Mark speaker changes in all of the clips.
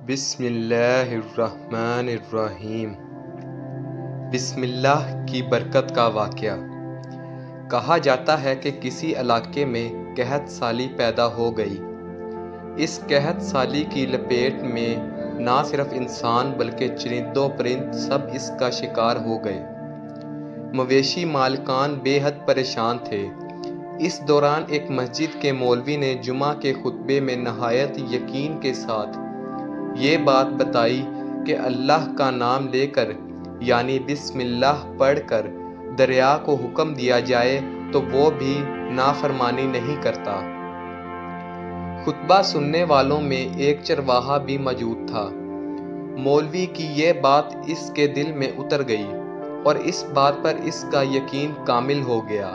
Speaker 1: بسم اللہ الرحمن الرحیم۔ بسم اللہ کی برکت کا واقعہ۔ کہا جاتا ہے کہ کسی علاقے میں قحط سالی پیدا ہو گئی۔ اس قحط سالی کی لپیٹ میں نہ صرف انسان بلکہ چرند و پرند سب اس کا شکار ہو گئے۔ مویشی مالکان بے حد پریشان تھے۔ اس دوران ایک مسجد کے مولوی نے جمعہ کے خطبے میں نہایت یقین کے ساتھ یہ بات بتائی کہ اللہ کا نام لے کر یعنی بسم اللہ پڑھ کر دریا کو حکم دیا جائے تو وہ بھی نافرمانی نہیں کرتا۔ خطبہ سننے والوں میں ایک چرواہا بھی موجود تھا۔ مولوی کی یہ بات اس کے دل میں اتر گئی اور اس بات پر اس کا یقین کامل ہو گیا۔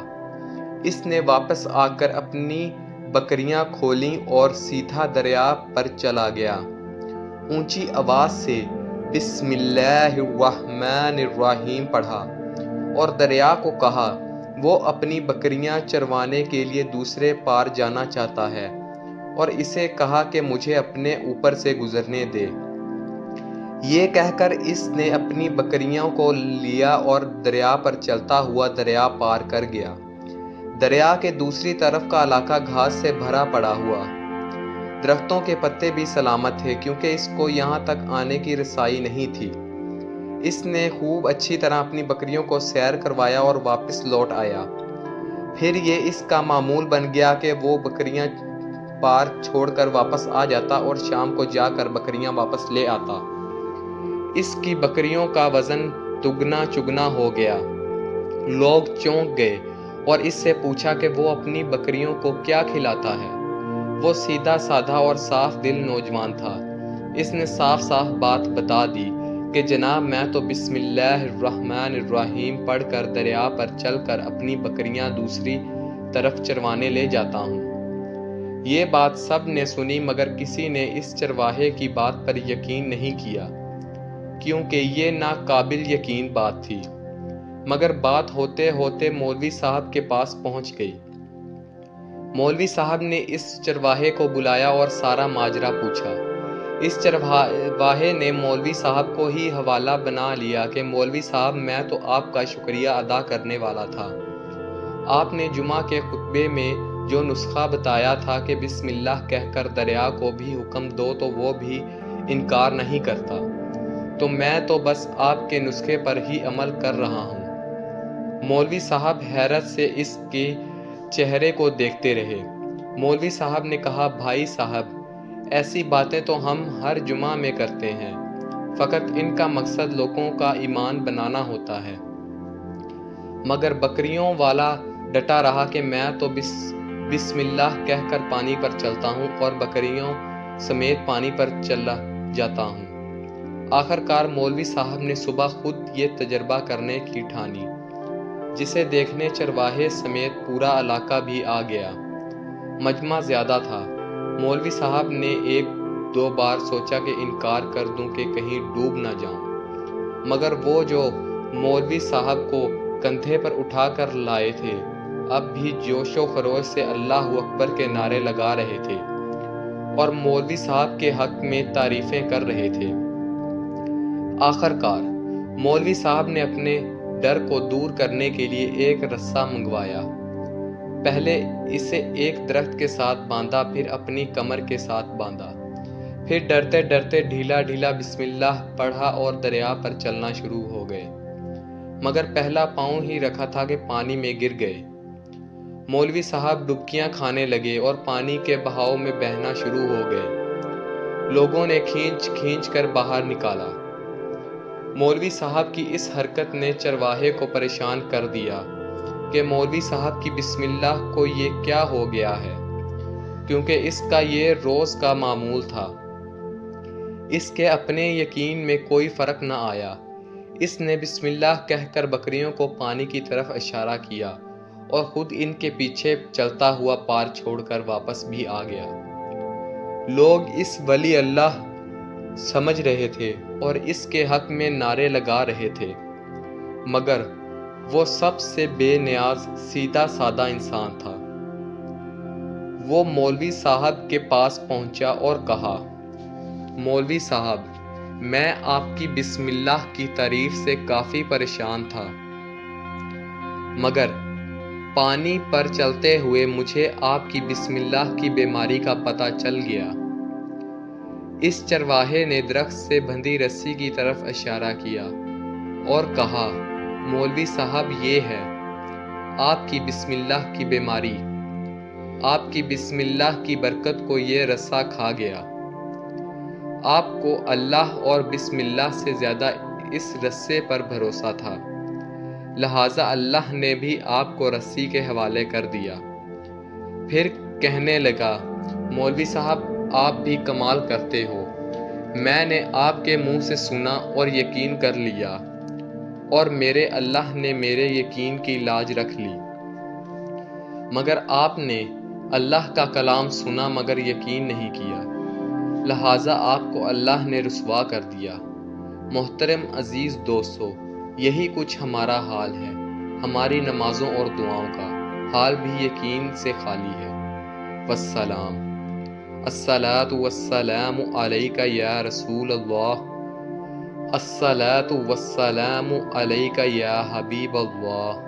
Speaker 1: اس نے واپس آ کر اپنی بکریاں کھولیں اور سیدھا دریا پر چلا گیا۔ اونچی آواز سے بسم اللہ الرحمن الرحیم پڑھا اور دریا کو کہا وہ اپنی بکریاں چروانے کے لیے دوسرے پار جانا چاہتا ہے اور اسے کہا کہ مجھے اپنے اوپر سے گزرنے دے۔ یہ کہہ کر اس نے اپنی بکریوں کو لیا اور دریا پر چلتا ہوا دریا پار کر گیا۔ دریا کے دوسری طرف کا علاقہ گھاس سے بھرا پڑا ہوا۔ درختوں کے پتے بھی سلامت تھے کیونکہ اس کو یہاں تک آنے کی رسائی نہیں تھی۔ اس نے خوب اچھی طرح اپنی بکریوں کو سیر کروایا اور واپس لوٹ آیا۔ پھر یہ اس کا معمول بن گیا کہ وہ بکریاں پار چھوڑ کر واپس آ جاتا اور شام کو جا کر بکریاں واپس لے آتا۔ اس کی بکریوں کا وزن دگنا چگنا ہو گیا۔ لوگ چونک گئے اور اس سے پوچھا کہ وہ اپنی بکریوں کو کیا کھلاتا ہے۔ وہ سیدھا سادھا اور صاف دل نوجوان تھا۔ اس نے صاف صاف بات بتا دی کہ جناب میں تو بسم اللہ الرحمن الرحیم پڑھ کر دریا پر چل کر اپنی بکریاں دوسری طرف چروانے لے جاتا ہوں۔ یہ بات سب نے سنی مگر کسی نے اس چرواہے کی بات پر یقین نہیں کیا کیونکہ یہ ناقابل یقین بات تھی۔ مگر بات ہوتے ہوتے مولوی صاحب کے پاس پہنچ گئی۔ مولوی صاحب نے اس چرواہے کو بلایا اور سارا ماجرا پوچھا۔ اس چرواہے نے مولوی صاحب کو ہی حوالہ بنا لیا کہ مولوی صاحب میں تو آپ کا شکریہ ادا کرنے والا تھا۔ آپ نے جمعہ کے خطبے میں جو نسخہ بتایا تھا کہ بسم اللہ کہہ کر دریا کو بھی حکم دو تو وہ بھی انکار نہیں کرتا، تو میں تو بس آپ کے نسخے پر ہی عمل کر رہا ہوں۔ مولوی صاحب حیرت سے اس کے چہرے کو دیکھتے رہے۔ مولوی صاحب نے کہا بھائی صاحب ایسی باتیں تو ہم ہر جمعہ میں کرتے ہیں، فقط ان کا مقصد لوگوں کا ایمان بنانا ہوتا ہے۔ مگر بکریوں والا ڈٹا رہا کہ میں تو بسم اللہ کہہ کر پانی پر چلتا ہوں اور بکریوں سمیت پانی پر چلا جاتا ہوں۔ آخرکار مولوی صاحب نے صبح خود یہ تجربہ کرنے کی ٹھانی، جسے دیکھنے چرواہے سمیت پورا علاقہ بھی آ گیا۔ مجمع زیادہ تھا۔ مولوی صاحب نے ایک دو بار سوچا کہ انکار کر دوں کہ کہیں ڈوب نہ جاؤں، مگر وہ جو مولوی صاحب کو کندھے پر اٹھا کر لائے تھے اب بھی جوش و خروش سے اللہ اکبر کے نعرے لگا رہے تھے اور مولوی صاحب کے حق میں تعریفیں کر رہے تھے۔ آخرکار مولوی صاحب نے اپنے ڈر کو دور کرنے کے لیے ایک رسہ منگوایا۔ پہلے اسے ایک درخت کے ساتھ باندھا، پھر اپنی کمر کے ساتھ باندھا، پھر ڈرتے ڈرتے ڈھیلا ڈھیلا بسم اللہ پڑھا اور دریا پر چلنا شروع ہو گئے۔ مگر پہلا پاؤں ہی رکھا تھا کہ پانی میں گر گئے۔ مولوی صاحب ڈبکیاں کھانے لگے اور پانی کے بہاؤ میں بہنا شروع ہو گئے۔ لوگوں نے کھینچ کھینچ کر باہر نکالا۔ مولوی صاحب کی اس حرکت نے چرواہے کو پریشان کر دیا کہ مولوی صاحب کی بسم اللہ کو یہ کیا ہو گیا ہے، کیونکہ اس کا یہ روز کا معمول تھا۔ اس کے اپنے یقین میں کوئی فرق نہ آیا۔ اس نے بسم اللہ کہہ کر بکریوں کو پانی کی طرف اشارہ کیا اور خود ان کے پیچھے چلتا ہوا پار چھوڑ کر واپس بھی آ گیا۔ لوگ اس ولی اللہ سمجھ رہے تھے اور اس کے حق میں نعرے لگا رہے تھے، مگر وہ سب سے بے نیاز سیدھا سادہ انسان تھا۔ وہ مولوی صاحب کے پاس پہنچا اور کہا مولوی صاحب، میں آپ کی بسم اللہ کی تعریف سے کافی پریشان تھا، مگر پانی پر چلتے ہوئے مجھے آپ کی بسم اللہ کی بیماری کا پتہ چل گیا۔ اس چرواہے نے درخت سے بندھی رسی کی طرف اشارہ کیا اور کہا، مولوی صاحب یہ ہے آپ کی بسم اللہ کی بیماری، آپ کی بسم اللہ کی برکت کو یہ رسا کھا گیا۔ آپ کو اللہ اور بسم اللہ سے زیادہ اس رسے پر بھروسہ تھا، لہٰذا اللہ نے بھی آپ کو رسی کے حوالے کر دیا۔ پھر کہنے لگا، مولوی صاحب آپ بھی کمال کرتے ہو، میں نے آپ کے منہ سے سنا اور یقین کر لیا، اور میرے اللہ نے میرے یقین کی لاج رکھ لی، مگر آپ نے اللہ کا کلام سنا مگر یقین نہیں کیا، لہٰذا آپ کو اللہ نے رسوا کر دیا۔ محترم عزیز دوستو، یہی کچھ ہمارا حال ہے، ہماری نمازوں اور دعاؤں کا حال بھی یقین سے خالی ہے۔ والسلام۔ الصلاۃ والسلام علیک یا رسول اللہ، الصلاۃ والسلام علیک یا حبیب اللہ۔